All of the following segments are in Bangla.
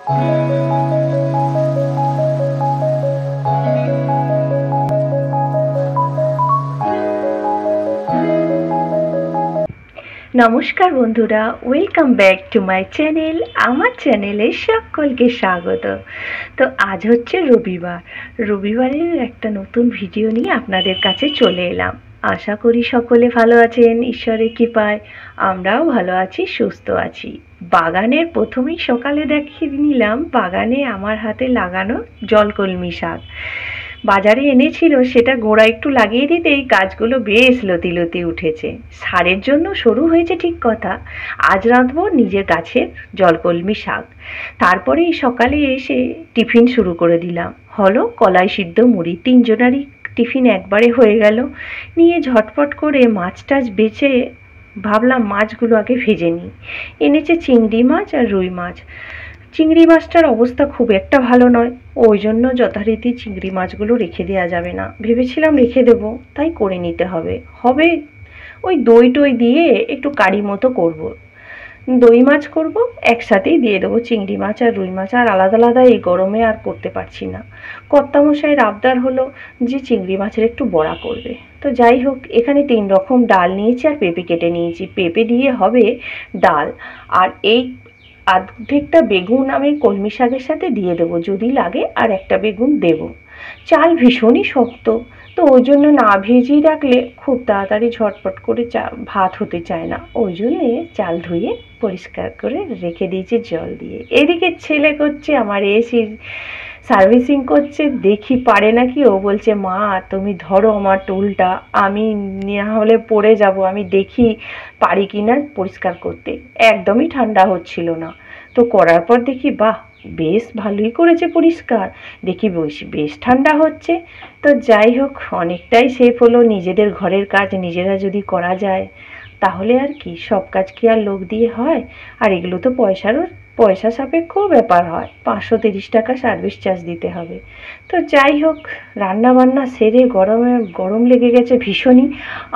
নমস্কার বন্ধুরা, welcome back to my channel. আমার চ্যানেলে সকলকে স্বাগত। তো আজ হচ্ছে রবিবারের একটা নতুন ভিডিও নিয়ে আপনাদের কাছে চলে এলাম। আশা করি সকলে ভালো আছেন ঈশ্বরের কৃপায়। আমরাও ভালো আছি, সুস্থ আছি। বাগানের প্রথমেই সকালে দেখিয়ে নিলাম বাগানে আমার হাতে লাগানো জলকলমি শাক। বাজারে এনেছিল, সেটা গোড়া একটু লাগিয়ে দিতেই গাছগুলো বেশ লতি উঠেছে। সারের জন্য সরু হয়েছে ঠিক কথা। আজ রাঁধবো নিজের গাছের জলকলমি শাক। তারপরেই সকালে এসে টিফিন শুরু করে দিলাম। হলো কলাই সিদ্ধ মুড়ি, তিনজনারই টিফিন একবারে হয়ে গেল। নিয়ে ঝটপট করে মাছ টাছ বেছে ভাবলাম মাছগুলো আগে ভেজে নিই। এনেছে চিংড়ি মাছ আর রুই মাছ। চিংড়ি মাছটার অবস্থা খুব একটা ভালো নয়, ওই জন্য যথারীতি চিংড়ি মাছগুলো রেখে দেওয়া যাবে না। ভেবেছিলাম রেখে দেবো, তাই করে নিতে হবে। ওই দই টই দিয়ে একটু কারি মতো করব। দই মাছ করব, একসাথেই দিয়ে দেবো চিংড়ি মাছ আর রুই মাছ। আর আলাদা আলাদা এই গরমে আর করতে পারছি না। কর্তামশাইয়ের আবদার হলো যে চিংড়ি মাছের একটু বড়া করবে। তো যাই হোক, এখানে 3 রকম ডাল নিয়েছি আর পেঁপে কেটে নিয়েছি। পেঁপে দিয়ে হবে ডাল, আর এই অর্ধেকটা বেগুন আমি কলমি শাকের সাথে দিয়ে দেবো, যদি লাগে আর একটা বেগুন দেব। চাল ভীষণই শক্ত, তো ওই জন্য না ভেজিয়ে রাখলে খুব তাড়াতাড়ি ঝটপট করে ভাত হতে চায় না। ওই জন্যে চাল ধুয়ে পরিষ্কার করে রেখে দিয়েছি জল দিয়ে। এদিকে ছেলে করছে আমার এসির সার্ভিসিং করছে, দেখি পারে নাকি। ও বলছে, মা তুমি ধরো আমার টুলটা, আমি না হলে পড়ে যাব, আমি দেখি পারি কিনা পরিষ্কার করতে। একদমই ঠান্ডা হচ্ছিল না। তো করার পর দেখি বাহ, বেশ ভালোই করেছে পরিষ্কার। দেখি বেশ ঠান্ডা হচ্ছে। তো যাই হোক, অনেকটাই সেফ হলো। নিজেদের ঘরের কাজ নিজেরা যদি করা যায় তাহলে আর কি, সব কাজ কি আর লোক দিয়ে হয়? আর এগুলো তো পয়সা সাপেক্ষ ব্যাপার হয়। 530 টাকা সার্ভিস চার্জ দিতে হবে। তো যাই হোক, রান্না বান্না সেরে গরম লেগে গেছে ভীষণই।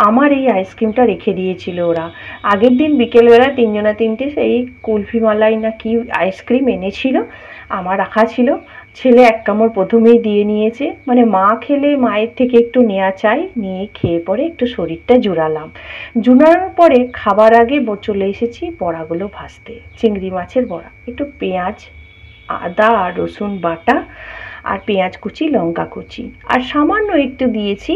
আমার এই আইসক্রিমটা রেখে দিয়েছিল ওরা। আগের দিন বিকেলবেলা 3 সেই কুলফি মালাই না কি আইসক্রিম এনেছিল, আমার রাখা ছিল। ছেলে 1 কামড় প্রথমেই দিয়ে নিয়েছে। মানে মা খেলে মায়ের থেকে একটু নেওয়া চাই, নিয়ে খেয়ে পরে একটু শরীরটা জুড়ানোর পরে খাবার আগে চলে এসেছি বড়াগুলো ভাজতে। চিংড়ি মাছের বড়া, একটু পেঁয়াজ, আদা আর রসুন বাটা, আর পেঁয়াজ কুচি, লঙ্কা কুচি, আর সামান্য একটু দিয়েছি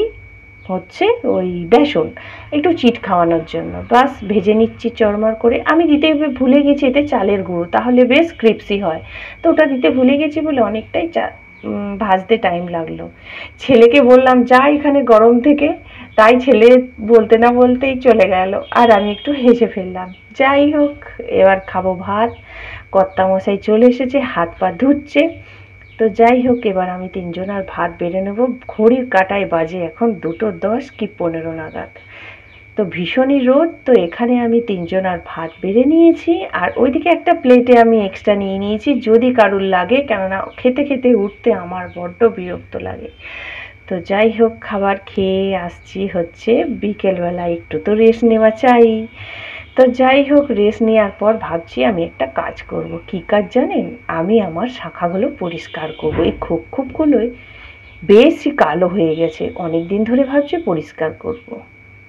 হচ্ছে ওই বেসন, একটু চিট খাওয়ানোর জন্য। বাস ভেজে নিচ্ছি চড়মড় করে। আমি দিতে ভুলে গেছি এতে চালের গুঁড়ো, তাহলে বেশ ক্রিপসি হয়। তো ওটা দিতে ভুলে গেছি বলে অনেকটাই ভাজতে টাইম লাগলো। ছেলেকে বললাম যা এখানে গরম থেকে, তাই ছেলে বলতে না বলতেই চলে গেল, আর আমি একটু হেসে ফেললাম। যাই হোক, এবার খাবো ভাত। কর্তামশাই চলে এসেছে, হাত পা ধুচ্ছে। তো যাই হোক, এবার আমি 3 জনার ভাত বেড়ে নেবো। ঘড়ির কাঁটায় বাজে এখন 2:10 কি 15 নাগাদ। তো ভীষণই রোদ। তো এখানে আমি 3 জনার ভাত বেড়ে নিয়েছি, আর ওইদিকে একটা প্লেটে আমি এক্সট্রা নিয়ে নিয়েছি যদি কারুর লাগে, কেননা খেতে খেতে উঠতে আমার বড্ড বিরক্ত লাগে। তো যাই হোক, খাবার খেয়ে আসছি হচ্ছে বিকেলবেলা, একটু তো রেস্ট নেওয়া চাই। তো যাই হোক, রেস্ট নেওয়ার পর ভাবছি আমি একটা কাজ করব। কি কাজ জানেন? আমি আমার শাখাগুলো পরিষ্কার করব। এই খোপগুলোয় বেশি কালো হয়ে গেছে, অনেক দিন ধরে ভাবছি পরিষ্কার করব,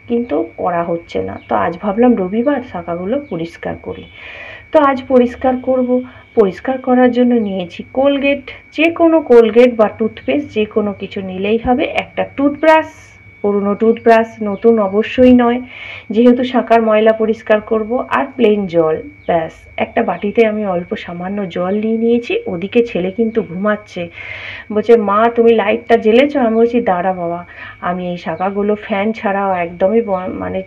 কিন্তু করা হচ্ছে না। তো আজ ভাবলাম রবিবার, শাখাগুলো পরিষ্কার করি। তো আজ পরিষ্কার করব। পরিষ্কার করার জন্য নিয়েছি কোলগেট, যে কোনো কোলগেট বা টুথপেস্ট যে কোনো কিছু নিলেই হবে। একটা টুথব্রাশ, পুরনো টুথব্রাশ, নতুন অবশ্যই নয়, যেহেতু শাঁখার ময়লা পরিষ্কার করব। আর প্লেন জল, ব্যাস। একটা বাটিতে আমি অল্প সামান্য জল নিয়ে নিয়েছি। ওদিকে ছেলে কিন্তু ঘুমাচ্ছে। বলছে, মা তুমি লাইটটা জ্বেলেছো? আমি বলছি, দাঁড়া বাবা, আমি এই শাঁখাগুলো ফ্যান ছাড়াও একদমই মানে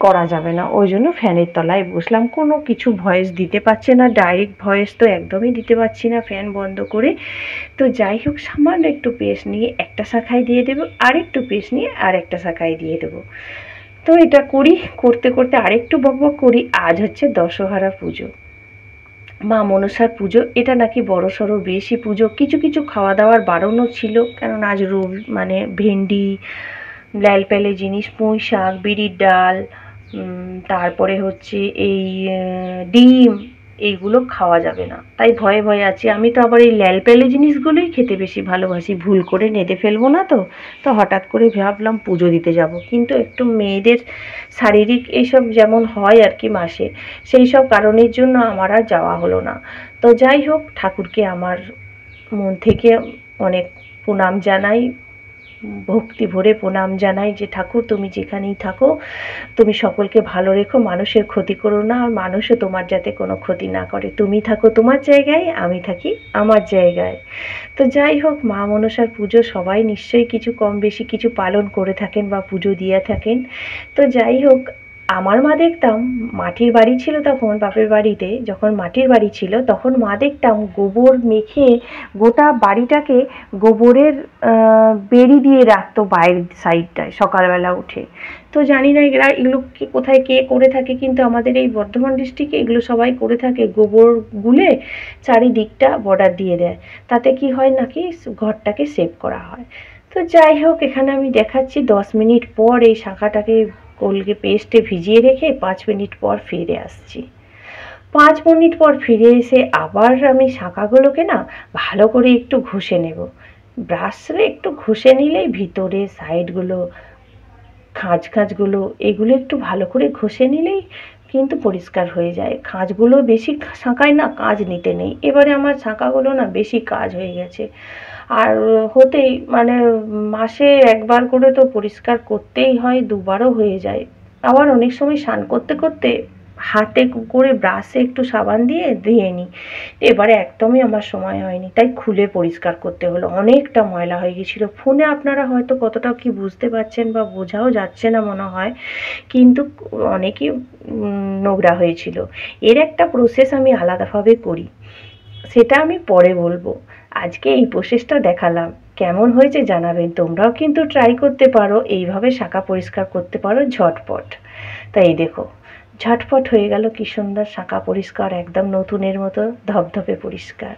করা যাবে না। ওই জন্য ফ্যানের তলায় বসলাম। কোনো কিছু ভয়েস দিতে পারছে না, ডাইরেক্ট ভয়েস তো একদমই দিতে পারছি না ফ্যান বন্ধ করে। তো যাই হোক, সামান্য একটু পেস্ট নিয়ে একটা শাখায় দিয়ে দেবো, আর একটু পেস্ট নিয়ে আর একটা শাখায় দিয়ে দেবো। তো এটা করি। করতে করতে আরেকটু বকবক করি। আজ হচ্ছে দশহরা পুজো, মা মনসার পুজো। এটা নাকি বড়সড় বেশি পুজো। কিছু কিছু খাওয়া দাওয়ার বারণও ছিল, কারণ আজ মানে ভেন্ডি, লাল পেলে জিনিস, পুঁই শাক, বিড়ির ডাল, তারপরে হচ্ছে এই ডিম, এইগুলো খাওয়া যাবে না, তাই ভয়ে ভয়ে আছি। আমি তো আবার এই ল্যালপ্যালে জিনিসগুলোই খেতে বেশি ভালোবাসি, ভুল করে নেড়ে ফেলবো না তো। তো হঠাৎ করে ভাবলাম পুজো দিতে যাব, কিন্তু একটু মেয়েদের শারীরিক এইসব যেমন হয় আর কি মাসে, সেই সব কারণের জন্য আমার আর যাওয়া হলো না। তো যাই হোক, ঠাকুরকে আমার মন থেকে অনেক প্রণাম জানাই, ভক্তি ভরে প্রণাম জানাই যে ঠাকুর তুমি যেখানেই থাকো তুমি সকলকে ভালো রেখো, মানুষের ক্ষতি করো না, আর মানুষও তোমার যাতে কোনো ক্ষতি না করে। তুমি থাকো তোমার জায়গায়, আমি থাকি আমার জায়গায়। তো যাই হোক, মা মনসার পুজো সবাই নিশ্চয়ই কিছু কম বেশি কিছু পালন করে থাকেন বা পুজো দিয়ে থাকেন। তো যাই হোক, আমার মা দেখতাম, মাটির বাড়ি ছিল তখন বাপের বাড়িতে, যখন মাটির বাড়ি ছিল তখন মা দেখতাম গোবর মেখে গোটা বাড়িটাকে গোবরের বেড়ি দিয়ে রাখতো বাইরের সাইডটায় সকালবেলা উঠে। তো জানি না এগুলো কোথায় কে করে থাকে, কিন্তু আমাদের এই বর্ধমান ডিস্ট্রিক্টে এগুলো সবাই করে থাকে, গোবর গুলে চারিদিকটা বর্ডার দিয়ে দেয়, তাতে কি হয় নাকি ঘরটাকে সেভ করা হয়। তো যাই হোক, এখানে আমি দেখাচ্ছি 10 মিনিট পর এই শাঁখাটাকে কোলগে পেস্টে ভিজিয়ে রেখে 5 মিনিট পর ফিরে আসছি। 5 মিনিট পর ফিরে এসে আবার আমি শাঁখাগুলোকে না ভালো করে একটু ঘষে নেব। ব্রাশে একটু ঘষে নিলেই ভিতরে সাইডগুলো, খাঁজগুলো, এগুলো একটু ভালো করে ঘষে নিলেই কিন্তু পরিষ্কার হয়ে যায়। খাঁজগুলো বেশি শাঁখায় না কাজ নিতে নেই, এবারে আমার শাঁখাগুলো না বেশি কাজ হয়ে গেছে। আর হতেই মানে মাসে একবার করে তো পরিষ্কার করতেই হয়, দুবারও হয়ে যায়। আবার অনেক সময় স্নান করতে করতে হাতে করে ব্রাশে একটু সাবান দিয়ে ধুয়ে নিই, এবারে একদমই আমার সময় হয়নি, তাই খুলে পরিষ্কার করতে হলো, অনেকটা ময়লা হয়ে গেছিলো। ফোনে আপনারা হয়তো কতটা কি বুঝতে পারছেন বা বোঝাও যাচ্ছে না মনে হয়, কিন্তু অনেকই নোংরা হয়েছিল। এর একটা প্রসেস আমি আলাদাভাবে করি, সেটা আমি পরে বলবো। আজকে এই প্রসেসটা দেখালাম, কেমন হয়েছে জানাবেন। তোমরাও কিন্তু ট্রাই করতে পারো, এইভাবে শাঁখা পরিষ্কার করতে পারো ঝটপট। তাই এই দেখো, ঝটপট হয়ে গেল কি সুন্দর শাঁখা পরিষ্কার, একদম নতুনের মতো ধবধবে পরিষ্কার।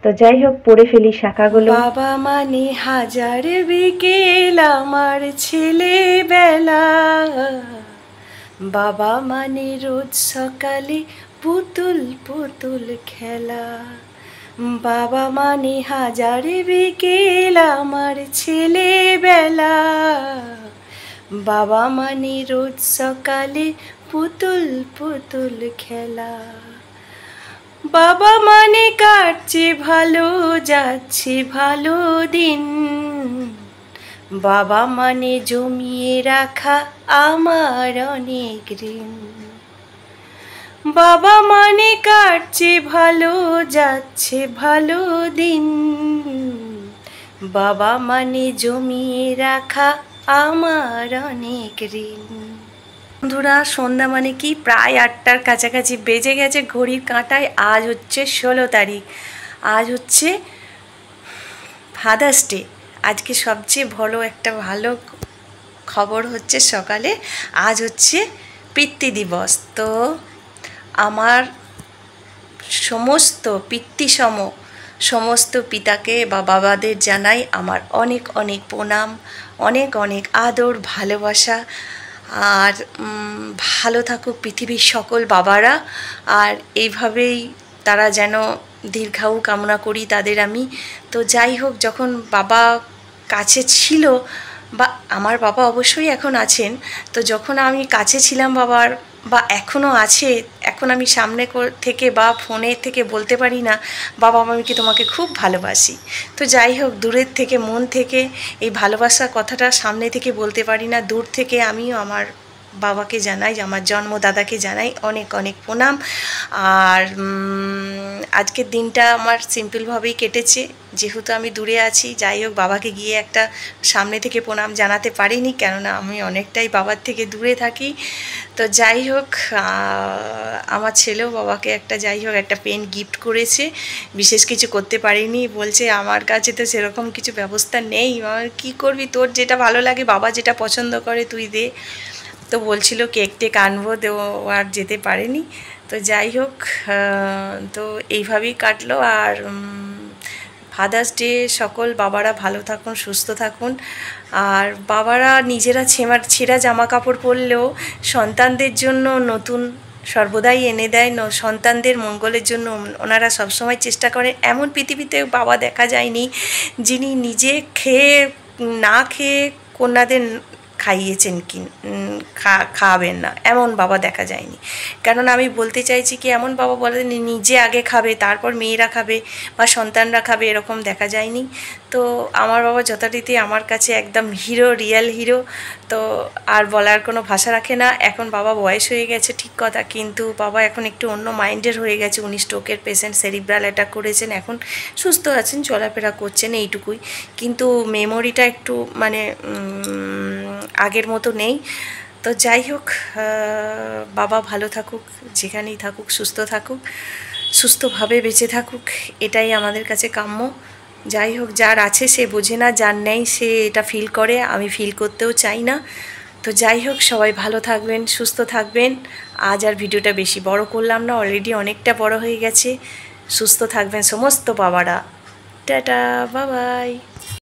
তো যাই হোক, পড়ে ফেলি শাঁখাগুলো। বাবা মানে হাজার বিকেল আমার ছেলেবেলা, বাবা মানে রোজ সকালে পুতুল পুতুল খেলা, বাবা মানে হাজার বিকেল আমার ছেলেবেলা, বাবা মানে রোজ সকালে পুতুল পুতুল খেলা, বাবা মানে কাটছে ভালো যাচ্ছে ভালো দিন, বাবা মানে জমিয়ে রাখা আমার অনেক ঋণ, বাবা মানে কাটছে ভালো যাচ্ছে ভালো দিন, বাবা মানে জমিয়ে রাখা আমার অনেক ঋণ। বন্ধুরা, সন্ধ্যা মানে কি প্রায় 8টার কাছাকাছি বেজে গেছে ঘড়ির কাঁটায়। আজ হচ্ছে 16 তারিখ, আজ হচ্ছে ফাদার্স ডে। আজকে সবচেয়ে একটা ভালো খবর হচ্ছে সকালে আজ হচ্ছে পিতৃ দিবস। তো আমার সমস্ত সমস্ত পিতাকে বা বাবাদের জানাই আমার অনেক অনেক প্রণাম, অনেক অনেক আদর ভালোবাসা। আর ভালো থাকুক পৃথিবীর সকল বাবারা, আর এইভাবেই তারা যেন দীর্ঘায়ু কামনা করি তাদের আমি। তো যাই হোক, যখন বাবা কাছে ছিল, বা আমার বাবা অবশ্যই এখন আছেন, তো যখন আমি কাছে ছিলাম বাবার, বা এখনও আছে, এখন আমি সামনে থেকে বা ফোনে থেকে বলতে পারি না বাবা আমি কি তোমাকে খুব ভালোবাসি। তো যাই হোক, দূরের থেকে মন থেকে এই ভালোবাসার কথাটা সামনে থেকে বলতে পারি না, দূর থেকে আমিও আমার বাবাকে জানাই, আমার জন্মদাদাকে জানাই অনেক অনেক প্রণাম। আর আজকের দিনটা আমার সিম্পলভাবেই কেটেছে, যেহেতু আমি দূরে আছি। যাই হোক, বাবাকে গিয়ে একটা সামনে থেকে প্রণাম জানাতে পারিনি, কেননা আমি অনেকটাই বাবার থেকে দূরে থাকি। তো যাই হোক, আমার ছেলেও বাবাকে একটা পেন গিফট করেছে, বিশেষ কিছু করতে পারিনি। বলছে আমার কাছে তো সেরকম কিছু ব্যবস্থা নেই, কি করবি, তোর যেটা ভালো লাগে, বাবা যেটা পছন্দ করে তুই দে। তো বলছিল কেক টেক আনবো, তো আর যেতে পারেনি। তো যাই হোক, তো এইভাবেই কাটলো। আর ফাদার্স ডে সকল বাবারা ভালো থাকুন, সুস্থ থাকুন। আর বাবারা নিজেরা ছেঁড়া জামা কাপড় পরলেও সন্তানদের জন্য নতুন সর্বদাই এনে দেয় সন্তানদের মঙ্গলের জন্য। ওনারা সবসময় চেষ্টা করেন। এমন পৃথিবীতে বাবা দেখা যায়নি যিনি নিজে খেয়ে না খেয়ে কন্যাদের খাইয়েছেন কি খাওয়াবেন না, এমন বাবা দেখা যায়নি। কেননা আমি বলতে চাইছি কি, এমন বাবা বলেন নিজে আগে খাবে তারপর মেয়েরা খাবে বা সন্তানরা খাবে, এরকম দেখা যায়নি। তো আমার বাবা যথারীতি আমার কাছে একদম হিরো, রিয়েল হিরো। তো আর বলার কোনো ভাষা রাখে না। এখন বাবা বয়স হয়ে গেছে ঠিক কথা, কিন্তু বাবা এখন একটু অন্য মাইন্ডের হয়ে গেছে। উনি স্ট্রোকের পেশেন্ট, সেরিব্রাল অ্যাটাক করেছেন, এখন সুস্থ আছেন, চলাফেরা করছেন, এইটুকুই। কিন্তু মেমোরিটা একটু মানে আগের মতো নেই। তো যাই হোক, বাবা ভালো থাকুক, যেখানেই থাকুক সুস্থ থাকুক, সুস্থভাবে বেঁচে থাকুক, এটাই আমাদের কাছে কাম্য। যাই হোক, যার আছে সে বোঝে না, যার নেই সে এটা ফিল করে, আমি ফিল করতেও চাই না। তো যাই হোক, সবাই ভালো থাকবেন, সুস্থ থাকবেন। আজ আর ভিডিওটা বেশি বড় করলাম না, অলরেডি অনেকটা বড় হয়ে গেছে। সুস্থ থাকবেন সমস্ত বাবারা। Tata, bye bye.